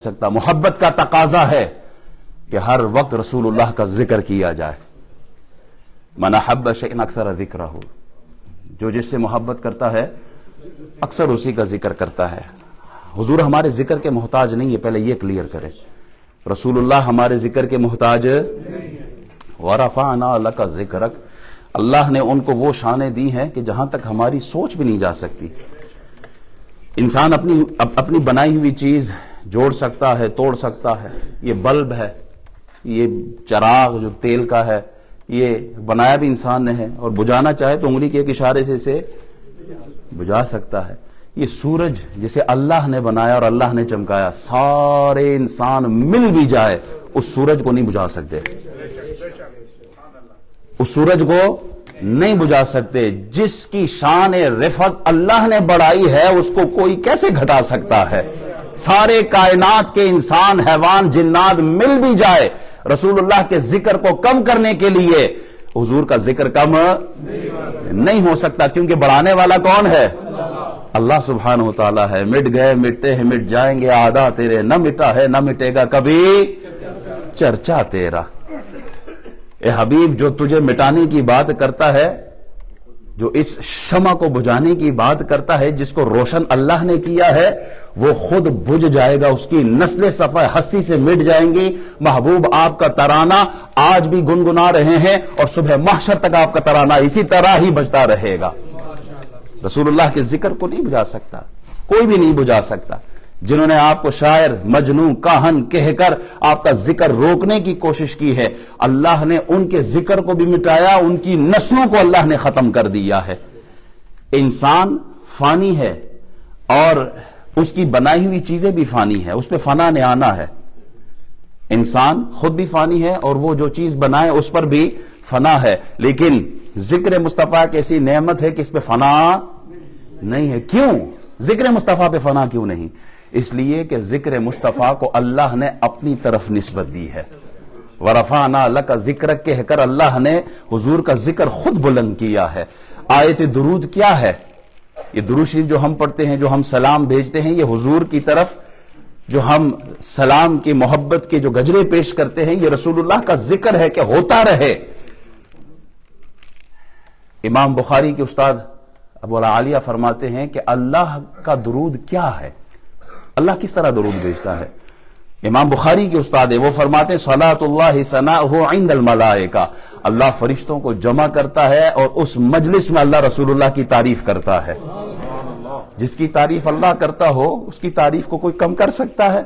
سکتا. محبت کا تقاضا ہے کہ ہر وقت رسول اللہ کا ذکر کیا جائے. من احب شیئا اکثر ذکرہ، جو جس سے محبت کرتا ہے اکثر اسی کا ذکر کرتا ہے. حضور ہمارے ذکر کے محتاج نہیں ہے، پہلے یہ کلیئر کرے. رسول اللہ ہمارے ذکر کے محتاج. وَرَفَعْنَا لَكَ ذِكْرَكَ، اللہ نے ان کو وہ شانیں دی ہیں کہ جہاں تک ہماری سوچ بھی نہیں جا سکتی. انسان اپنی بنائی ہوئی چیز جوڑ سکتا ہے، توڑ سکتا ہے. یہ بلب ہے، یہ چراغ جو تیل کا ہے، یہ بنایا بھی انسان نے ہے، اور بجھانا چاہے تو انگلی کے ایک اشارے سے اسے بجھا سکتا ہے. یہ سورج جسے اللہ نے بنایا اور اللہ نے چمکایا، سارے انسان مل بھی جائے اس سورج کو نہیں بجھا سکتے. اس سورج کو نہیں بجھا سکتے. جس کی شان رفعت اللہ نے بڑھائی ہے اس کو کوئی کیسے گھٹا سکتا ہے؟ سارے کائنات کے انسان، حیوان، جنات مل بھی جائے رسول اللہ کے ذکر کو کم کرنے کے لیے، حضور کا ذکر کم نہیں ہو سکتا، کیونکہ بڑھانے والا کون ہے؟ اللہ سبحانہ و تعالی ہے. مٹ گئے، مٹتے ہیں، مٹ جائیں گے آدھا تیرے، نہ مٹا ہے نہ مٹے گا کبھی چرچا تیرا. اے حبیب، جو تجھے مٹانے کی بات کرتا ہے، جو اس شمع کو بجھانے کی بات کرتا ہے، جس کو روشن اللہ نے کیا ہے، وہ خود بجھ جائے گا. اس کی نسل صفحہ ہستی سے مٹ جائیں گی. محبوب آپ کا ترانہ آج بھی گنگنا رہے ہیں اور صبح محشر تک آپ کا ترانہ اسی طرح ہی بجتا رہے گا. رسول اللہ کے ذکر کو نہیں بجھا سکتا، کوئی بھی نہیں بجھا سکتا. جنہوں نے آپ کو شاعر، مجنون، کاہن کہہ کر آپ کا ذکر روکنے کی کوشش کی ہے، اللہ نے ان کے ذکر کو بھی مٹایا، ان کی نسلوں کو اللہ نے ختم کر دیا ہے. انسان فانی ہے اور اس کی بنائی ہوئی چیزیں بھی فانی ہے، اس پہ فنا نے آنا ہے. انسان خود بھی فانی ہے اور وہ جو چیز بنائے اس پر بھی فنا ہے. لیکن ذکر مصطفیٰ کی ایسی نعمت ہے کہ اس پہ فنا نہیں ہے. کیوں ذکر مصطفیٰ پہ فنا کیوں نہیں؟ اس لیے کہ ذکر مصطفیٰ کو اللہ نے اپنی طرف نسبت دی ہے. وَرَفَعْنَا لَكَ ذِكْرَكَ کہہ کر اللہ نے حضور کا ذکر خود بلند کیا ہے. آیت درود کیا ہے؟ یہ درود شریف جو ہم پڑھتے ہیں، جو ہم سلام بھیجتے ہیں، یہ حضور کی طرف جو ہم سلام کی محبت کے جو گجرے پیش کرتے ہیں، یہ رسول اللہ کا ذکر ہے کہ ہوتا رہے. امام بخاری کے استاد ابو العالیہ فرماتے ہیں کہ اللہ کا درود کیا ہے، اللہ کس طرح درود بھیجتا ہے. امام بخاری کے استاد ہے، وہ فرماتے ہیں صلاۃ اللہ ثناؤہ عند الملائکہ، اللہ فرشتوں کو جمع کرتا ہے اور اس مجلس میں اللہ رسول اللہ کی تعریف کرتا ہے. جس کی تعریف اللہ کرتا ہو اس کی تعریف کو کوئی کم کر سکتا ہے؟